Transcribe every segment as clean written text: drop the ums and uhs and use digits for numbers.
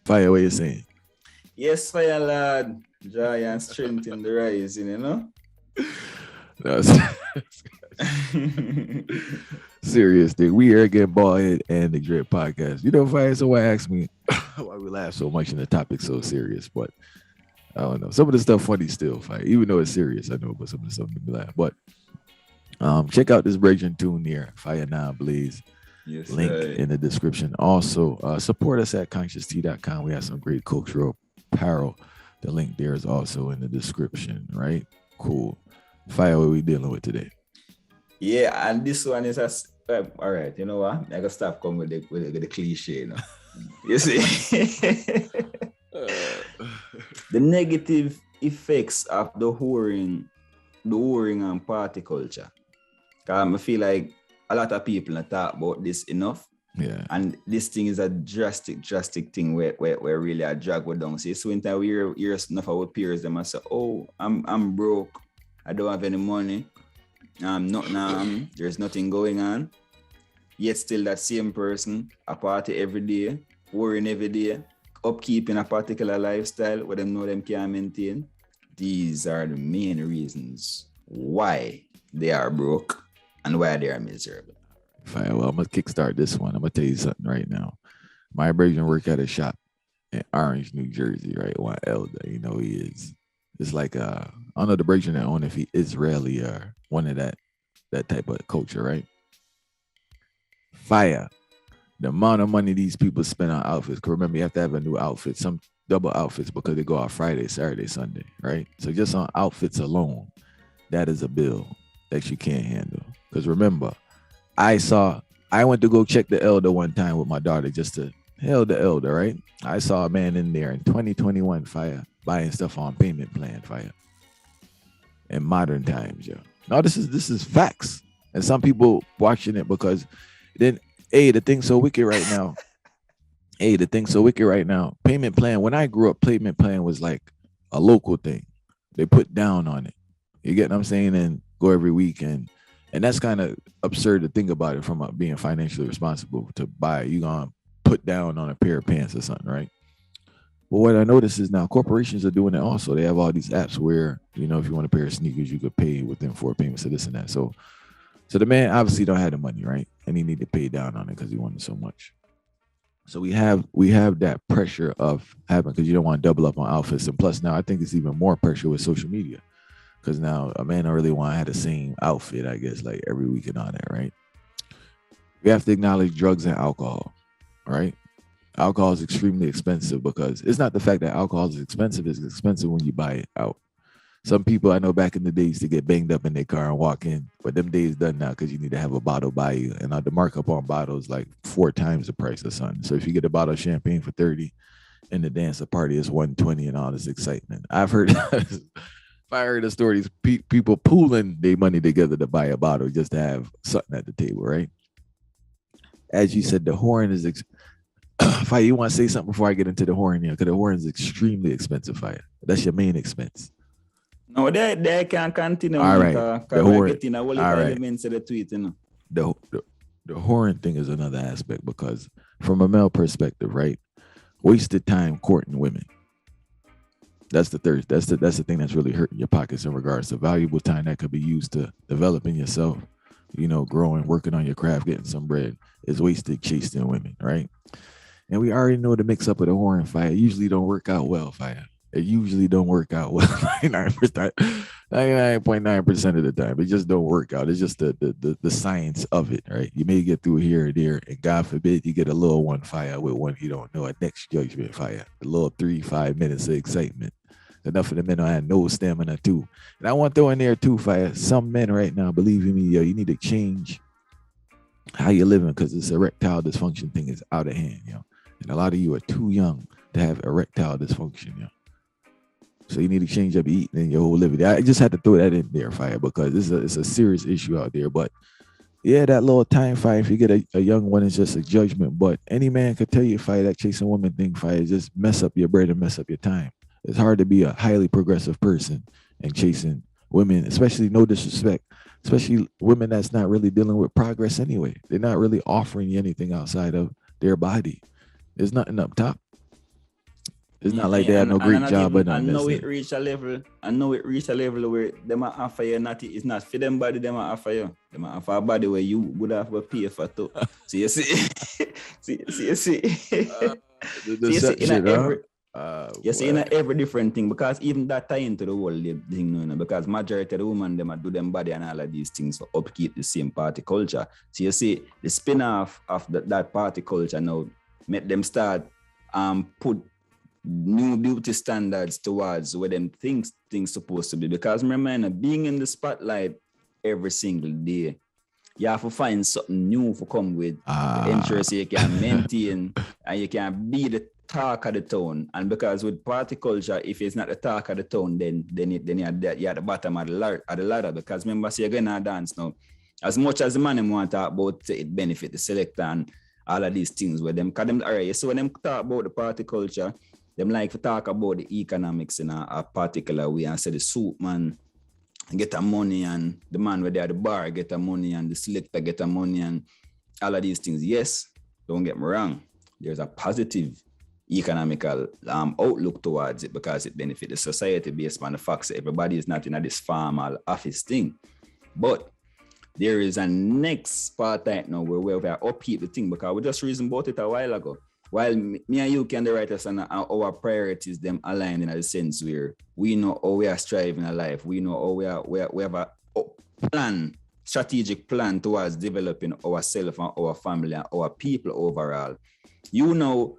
Fire, what you saying? Yes, fire lad. Joy and strength in the rising, you know? That's serious thing. We here again, Ballhead and the Dread Podcast. You know, Fire, someone asked me why we laugh so much and the topic's so serious, but I don't know. Some of the stuff funny still, Fire. Even though it's serious, I know, but some of the stuff make me laugh. But check out this Breaking Tune here, Fire Now Blaze. Yes, Link I. in the description. Also, support us at conscioustea.com. We have some great cultural apparel. The link there is also in the description, right? Cool. Fire, what we dealing with today? Yeah, and this one is all right, you know what? I gotta stop coming with the cliche, you know. You see? The negative effects of the whoring and party culture. Cause I feel like a lot of people don't talk about this enough. Yeah. And this thing is a drastic thing where really a drag with down. So when time we hear enough of our peers, them and say, oh, I'm broke. I don't have any money. There's nothing going on. Yet still that same person, a party every day, worrying every day, upkeeping a particular lifestyle where them know them can't maintain. These are the main reasons why they are broke and why they are miserable. Fire. Well, I'm gonna kickstart this one. I'm gonna tell you something right now. My brother work at a shop in Orange, New Jersey, right? One elder, you know, he is. It's like I don't know the brother that own if he Israeli or one of that type of culture, right? Fire. The amount of money these people spend on outfits. Cause remember, you have to have a new outfit, some double outfits because they go out Friday, Saturday, Sunday, right? So just on outfits alone, that is a bill that you can't handle. Because remember, I went to go check the elder one time with my daughter just to hail the elder, right? I saw a man in there in 2021 Fire buying stuff on payment plan, Fire. In modern times, yo. No, this is facts. And some people watching it because then the thing's so wicked right now. The thing's so wicked right now. Payment plan. When I grew up, payment plan was like a local thing. They put down on it. You get what I'm saying? And go every week and that's kind of absurd to think about it from being financially responsible to buy. You gonna put down on a pair of pants or something, right? But what I notice is now corporations are doing it also. They have all these apps where, you know, if you want a pair of sneakers, you could pay within 4 payments of this and that. So the man obviously don't have the money, right? And he need to pay down on it because he wanted so much. So we have that pressure of having because you don't want to double up on outfits. And plus now I think it's even more pressure with social media. Because now a man don't really want to have the same outfit, I guess, like every week and all that, right? We have to acknowledge drugs and alcohol, right? Alcohol is extremely expensive because it's not the fact that alcohol is expensive, it's expensive when you buy it out. Some people I know back in the days to get banged up in their car and walk in, but them days done now because you need to have a bottle by you. And the markup on bottles like 4 times the price of something. So if you get a bottle of champagne for 30 and the dance or party is 120 and all this excitement. I've heard if I heard the stories, people pooling their money together to buy a bottle just to have something at the table, right? As you said, the horn is Fire, you want to say something before I get into the horn here? Because the horn is extremely expensive, Fire. That's your main expense. No, they can continue All right. The because we're horn. getting a whole All lot of right. elements of the tweet, you know. The horn thing is another aspect because from a male perspective, right? Wasted time courting women. That's the third. That's the thing that's really hurting your pockets in regards to valuable time that could be used to developing yourself, you know, growing, working on your craft, getting some bread is wasted chasing women, right? And we already know the mix up of the horn Fire usually don't work out well, Fire. It usually don't work out well 99%, 99.9% of the time. It just don't work out. It's just the science of it, right? You may get through here or there, and God forbid you get a little one Fire with one you don't know, a next judgment Fire, a little 3-5 minutes of excitement. Enough of the men don't have no stamina too. And I want to throw in there too, Fire. Some men right now, believe in me, yo, you need to change how you're living because this erectile dysfunction thing is out of hand, yo. And a lot of you are too young to have erectile dysfunction, yo. So you need to change up your eating and your whole living. I just had to throw that in there, Fire, because it's a serious issue out there. But yeah, that little time, Fire, if you get a young one, it's just a judgment. But any man could tell you, Fire, that chasing woman thing, Fire, just mess up your bread and mess up your time. It's hard to be a highly progressive person and chasing women, especially no disrespect, especially women that's not really dealing with progress anyway. They're not really offering you anything outside of their body. There's nothing up top. It's not like they have no great job, but I know it reached a level. Where them offer you it's not for them body. Them offer you. Them offer a body where you would have to pay for too. So you see, the deception, you see in every different thing, because even that tie into the whole thing, because majority of the women them do them body and all of these things for upkeep the same party culture. So you see the spin-off of that party culture now make them start put new beauty standards towards where them things supposed to be. Because remember, being in the spotlight every single day, you have to find something new to come with the interest you can maintain and you can be the talk of the town. And because with party culture, if it's not the talk of the town, then you're at the bottom of the ladder. Because remember, you're going to dance now. As much as the man want to talk about it benefit the selector and all of these things with them. Because them, all right, so when them talk about the party culture, them like to talk about the economics in a particular way and say the suit man get the money and the man where they at the bar get the money and the selector get the money and all of these things. Yes, don't get me wrong. There's a positive economical outlook towards it because it benefits the society based on the fact that everybody is not in this formal office thing. But there is a next part right now where we are upkeep the thing because we just reasoned about it a while ago. While me and you can write us on our priorities, them aligned in a sense where we know how we are striving in life. We know how we have a plan, strategic plan towards developing ourselves and our family and our people overall. You know,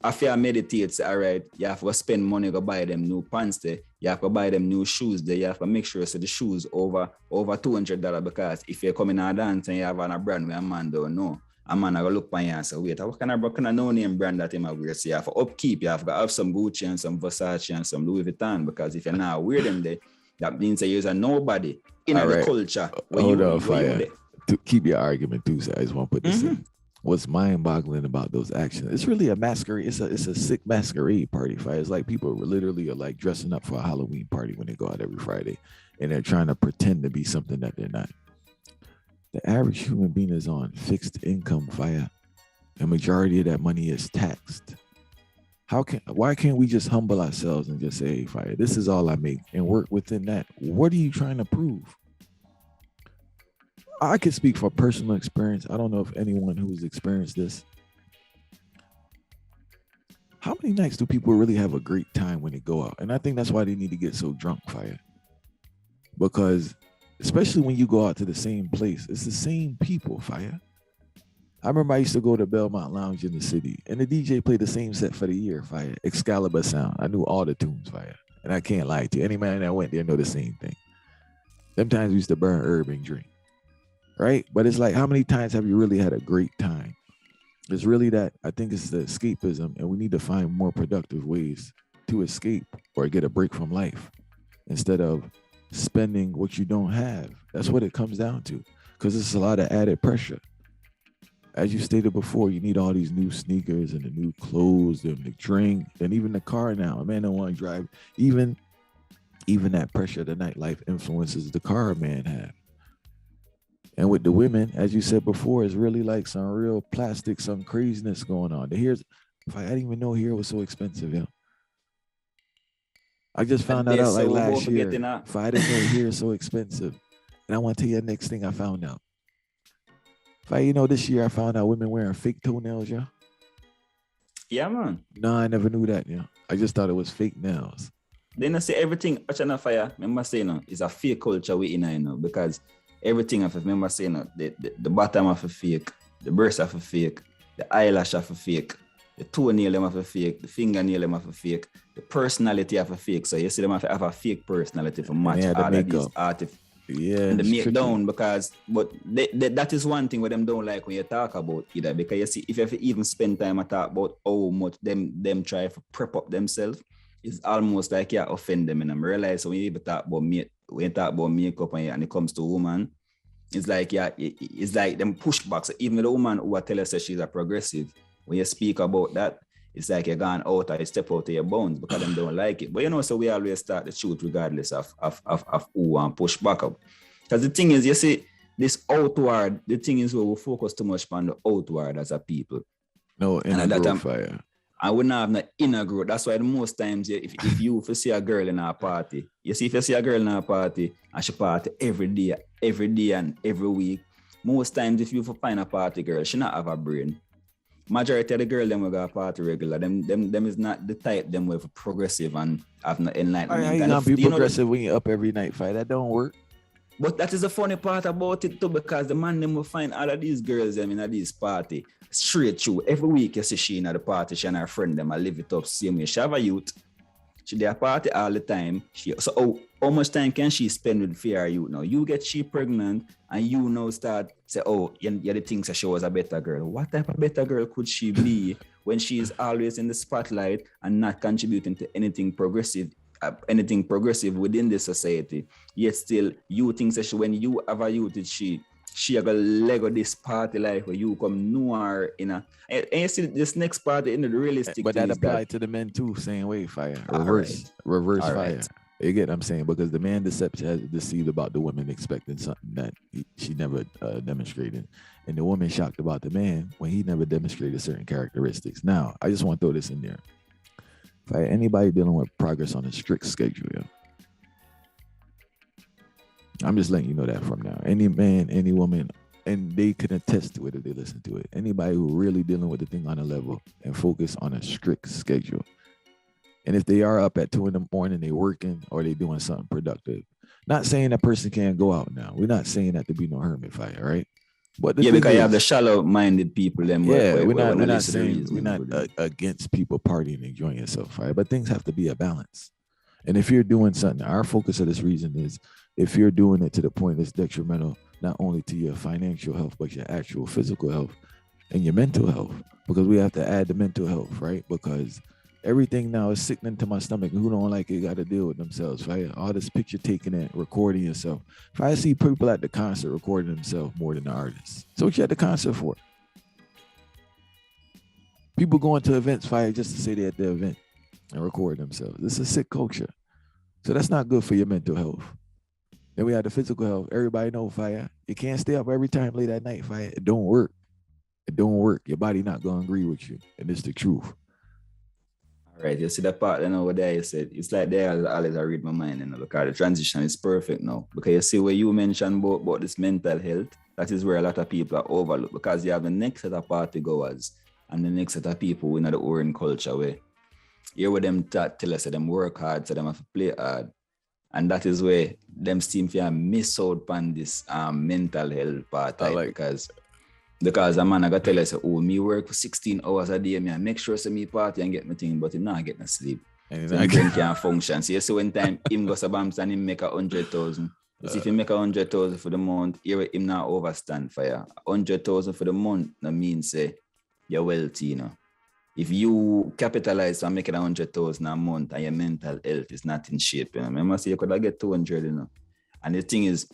after you meditate, all right, you have to spend money to buy them new pants there. You have to buy them new shoes there. You have to make sure so the shoes over $200 because if you're coming out dance and you have on a brand where a man don't know, a man I go look by you and say, wait, what kind of no-name brand that him wear? So you have to upkeep, you have to have some Gucci and some Versace and some Louis Vuitton because if you're not wear them there, that means that you're a nobody in the culture. Hold on, Fire. To keep your argument too, so I just want to put this in. What's mind-boggling about those actions? It's really a masquerade. It's a sick masquerade party, Fire. It's like people literally are like dressing up for a Halloween party when they go out every Friday, and they're trying to pretend to be something that they're not. The average human being is on fixed income, Fire. The majority of that money is taxed. Why can't we just humble ourselves and just say, hey, Fire, this is all I make and work within that? What are you trying to prove? I can speak for personal experience. I don't know if anyone who's experienced this. How many nights do people really have a great time when they go out? And I think that's why they need to get so drunk, Fire. Because especially when you go out to the same place, it's the same people, Fire. I remember I used to go to Belmont Lounge in the city, and the DJ played the same set for the year, Fire. Excalibur sound. I knew all the tunes, Fire. And I can't lie to you. Any man that went there know the same thing. Sometimes we used to burn herb and drink, right? But it's like, how many times have you really had a great time? It's really that. I think it's the escapism, and we need to find more productive ways to escape or get a break from life instead of spending what you don't have. That's what it comes down to, because it's a lot of added pressure. As you stated before, you need all these new sneakers and the new clothes and the drink and even the car now. A man don't want to drive. Even that pressure of the nightlife influences the car a man have. And with the women, as you said before, it's really like some real plastic, some craziness going on. I didn't even know hair was so expensive, yeah. I just found that out like last year. If I didn't know hair is so expensive. And I want to tell you the next thing I found out. This year I found out women wearing fake toenails, yeah. Yeah, man. No, I never knew that, yeah. I just thought it was fake nails. Then I say everything, Fire, remember saying, is a fake culture we in, because everything of it, remember saying, the bottom of a fake, the breast of a fake, the eyelash of a fake, the toenail of a fake, the fingernail of a fake, the personality of a fake. So you see them have a fake personality for match all of these artifacts. Yeah, and the make down but that is one thing where them don't like when you talk about either, because you see if you even spend time and talk about how much them try to prep up themselves, it's almost like you offend them. And I realize when you even talk about makeup and it comes to woman, it's like it's like them pushbacks. So even the woman who tell us that she's a progressive, when you speak about that, it's like you're gone out or you step out of your bounds because them don't like it. But so we always start the truth regardless of who and push back up. Because the thing is, you see, this outward, the thing is where we focus too much on the outward as a people. No, and that time, Fire. And we not have no inner growth. That's why the most times if you see a girl in a party, if you see a girl in a party and she party every day and every week, most times if you find a party girl, she not have a brain. Majority of the girl them will go party regular. Them is not the type them with progressive and have no enlightenment. How you gonna be progressive when you up every night fight? That don't work. But that is the funny part about it too, because the man them will find all of these girls them in this party straight through. Every week you see she in at the party, she and her friend them, I live it up same way. She have a youth. She there party all the time. So how much time can she spend with fear youth now? You get she pregnant and you now start say, oh, you're the things that she was a better girl. What type of better girl could she be when she is always in the spotlight and not contributing to anything progressive within the society? Yet still you think that when you have a youth, she got Lego this party life where you come noir in a and you see this next party in the realistic. But that applied to the men too, same way, fire. Reverse All fire. right. You get what I'm saying? Because the man deception has deceived about the woman expecting something that she never demonstrated. And the woman shocked about the man when he never demonstrated certain characteristics. Now, I just want to throw this in there. Fire, anybody dealing with progress on a strict schedule, yo. I'm just letting you know that from now. Any man, any woman, and they can attest to it if they listen to it. Anybody who really dealing with the thing on a level and focus on a strict schedule. And if they are up at 2 a.m, they working or they doing something productive. Not saying that person can't go out now. We're not saying that to be no hermit fire, right? But because you have the shallow-minded people. We're not saying we're not against people partying and enjoying yourself, right? But things have to be a balance. And if you're doing something, our focus of this reason is if you're doing it to the point that's detrimental, not only to your financial health, but your actual physical health and your mental health, because we have to add the mental health, right? Because everything now is sickening to my stomach. Who don't like it got to deal with themselves, right? All this picture taking and recording yourself. If I see people at the concert recording themselves more than the artists, so what you at the concert for? People going to events, fire, just to say they're at the event and record themselves. This is a sick culture. So that's not good for your mental health. Then we have the physical health. Everybody know, fire, you can't stay up every time late at night, fire. It don't work. It don't work. Your body not going to agree with you. And it's the truth. All right, you see the part over there, you said, it's like there, always I read my mind, because the transition is perfect now. Because you see where you mentioned about this mental health, that is where a lot of people are overlooked, because you have the next set of party goers and the next set of people in the orange culture where you hear what them tell us that them work hard, so them have to play hard. And that is where them seem to miss out on this mental health part, because a man I got tell us, oh, me work for 16 hours a day, me I make sure me party and get my thing, but he not get no sleep. And so he can't function. So you see one time him goes to Bams and him make 100,000. If you make 100,000 for the month, him not overstand for you. 100,000 for the month, that means say you're wealthy, you know. If you capitalize on making 100,000 a month and your mental health is not in shape, you know, I must say you could get 200, you know. And the thing is,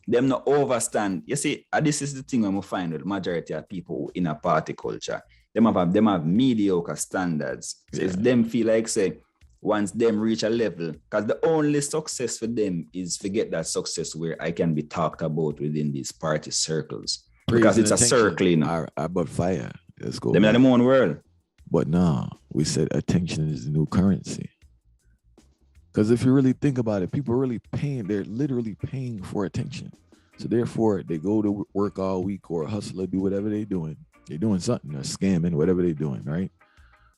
them not overstand. You see, this is the thing I'm find with the majority of people in a party culture. Them have mediocre standards. So if them feel like, say, once them reach a level, because the only success for them is forget that success where I can be talked about within these party circles. Because it's a circle, you know. But fire. Let's go. Them in the own world. But no, we said attention is the new currency. Because if you really think about it, people are really paying, they're literally paying for attention. So therefore, they go to work all week or hustle or do whatever they're doing. They're doing something, they're scamming, whatever they're doing, right?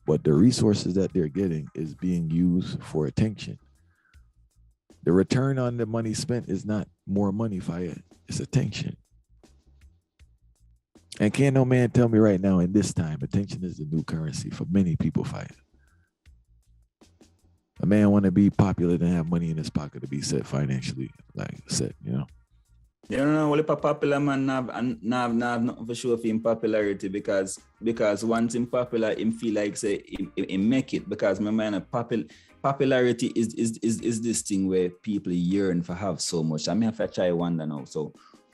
But the resources that they're getting is being used for attention. The return on the money spent is not more money, fire. It's attention. And can't no man tell me right now in this time, attention is the new currency for many people, fire. A man want to be popular and have money in his pocket to be set financially, like set, you know. You don't know what a popular man have nothing for sure for him popularity because once him popular, him feel like say him make it, because my man popularity is this thing where people yearn for have so much. I mean, have to try wonder now. So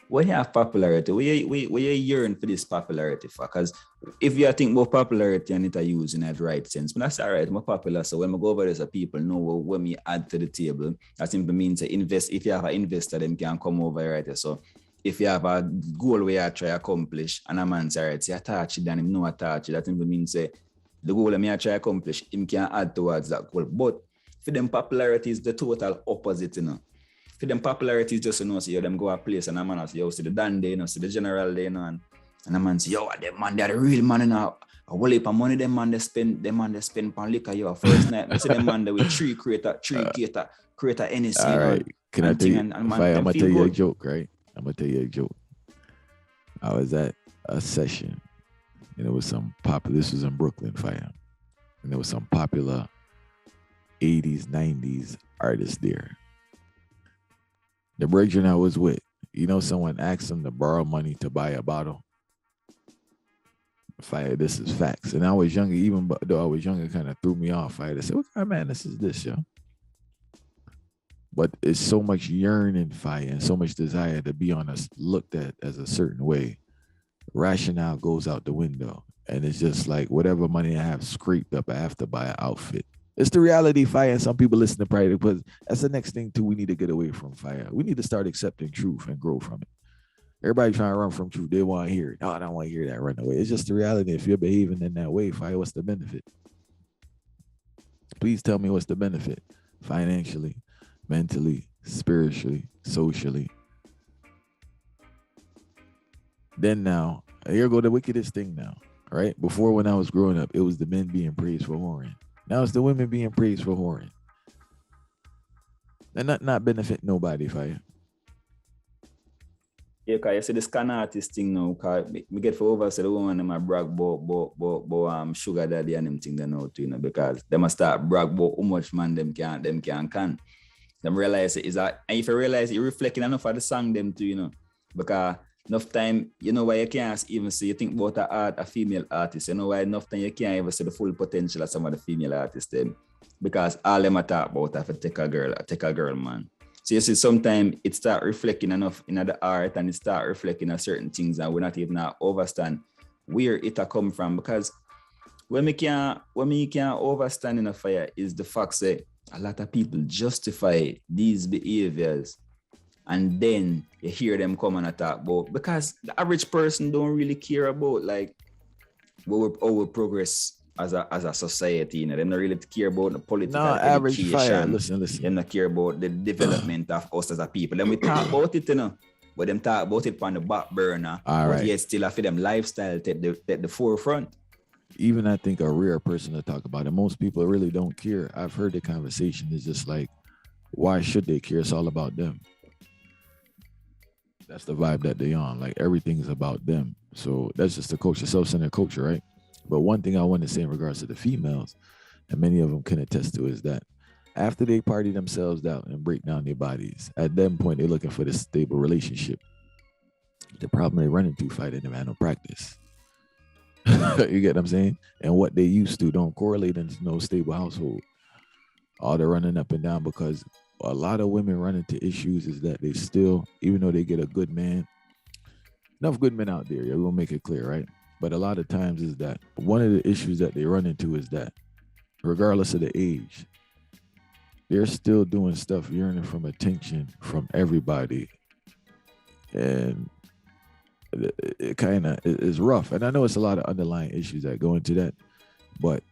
when you have popularity, we yearn for this popularity for? Because if you think about popularity and it are used in that right sense, but that's all right, I'm popular. So when I go over there, so people know what me add to the table. That simply means to invest. If you have an investor, them can come over right there. So if you have a goal where you try to accomplish, and a man say, all right, say Autarchii, then him know Autarchii, that simply means say the goal that me I try to accomplish, him can add towards that goal. But for them popularity is the total opposite, you know. For them popularity is just, you know, see, them go a place and a man say, yo, see the Dan day, you know, see the general day, you know, and a man say, yo, them man, they're the real man, you know. A whole heap of money, them man they spend on liquor, yo. First night, I see them man, they will create a NSC, all right. know, Can I tell you, and I'm gonna tell you a joke, right? I'm gonna tell you a joke. I was at a session, and it was some popular, this was in Brooklyn, fire. And there was some popular 80s, 90s artists there. The brethren I was with, you know, someone asked them to borrow money to buy a bottle. Fire, this is facts. And I was younger, even though I was younger, kind of threw me off. Fire, they said, what kind of madness is this, yo? But it's so much yearning, fire, and so much desire to be on us looked at as a certain way. Rationale goes out the window. And it's just like whatever money I have scraped up, I have to buy an outfit. It's the reality, fire. And some people listen to pride, because that's the next thing too we need to get away from, fire. We need to start accepting truth and grow from it. Everybody trying to run from truth. They want to hear it. No, I don't want to hear that. Run away. It's just the reality. If you're behaving in that way, fire, what's the benefit? Please tell me what's the benefit? Financially, mentally, spiritually, socially. Then now, here go the wickedest thing now, right? Before, when I was growing up, it was the men being praised for whoring. Now it's the women being praised for whoring. And not benefit nobody, fire. Yeah, because you see this kind of artist thing now, because we get for over, so the woman them a brag about sugar daddy and them thing they know too, you know, because they must start brag about how much man them can. Them realize it is that, and if you realize it, reflecting enough of the song them too, you know, because enough time, you know why you can't even see, you think about a female artist, you know why enough time you can't even see the full potential of some of the female artists them, because all them talk about have to take a girl, man. So you see, sometimes it start reflecting enough in the art, and it start reflecting on certain things, and we're not even understand where it come from. Because when we can't understand in a fire is the fact that a lot of people justify these behaviors, and then you hear them come and talk about, because the average person don't really care about like how we progress as a society, you know. They don't really care about the political average fire. education. Listen. They don't care about the development of us as a people. Then we talk about it, you know. But them talk about it on the back burner. All right. Yet still after them lifestyle take the forefront. Even I think a rare person to talk about it. Most people really don't care. I've heard the conversation. It's just like, why should they care? It's all about them. That's the vibe that they on. Like everything's about them. So that's just the culture, self-centered culture, right? But one thing I want to say in regards to the females, and many of them can attest to, is that after they party themselves out and break down their bodies, at that point, they're looking for this stable relationship. The problem they run into, fight, they never had no practice. You get what I'm saying? And what they used to don't correlate into no stable household. All they're running up and down, because a lot of women run into issues is that they still, even though they get a good man, enough good men out there, yeah, we'll make it clear, right? But a lot of times is that one of the issues that they run into is that regardless of the age, they're still doing stuff yearning from attention from everybody. And it kind of is rough. And I know it's a lot of underlying issues that go into that, but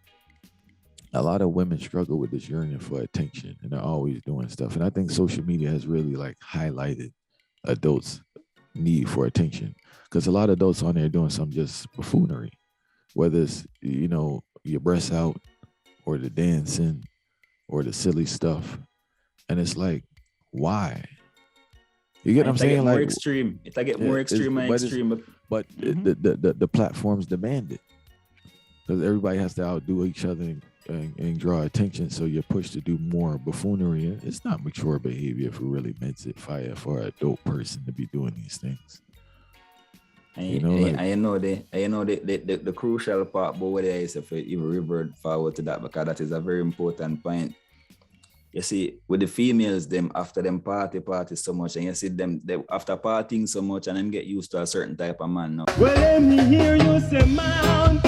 a lot of women struggle with this yearning for attention, and they're always doing stuff. And I think social media has really like highlighted adults' need for attention. Because a lot of adults on there doing some just buffoonery, whether it's, you know, your breasts out or the dancing or the silly stuff. And it's like, why? You get what I'm saying? More like extreme. It get more extreme and extreme. But the platforms demand it. Because everybody has to outdo each other and draw attention. So you're pushed to do more buffoonery. It's not mature behavior if we really meant it fire for an adult person to be doing these things. And you know the crucial part about what it is, if you even revert forward to that, because that is a very important point. You see, with the females, them after them party so much, and you see them after partying so much, and them get used to a certain type of man now. Well, let me hear you say mountain.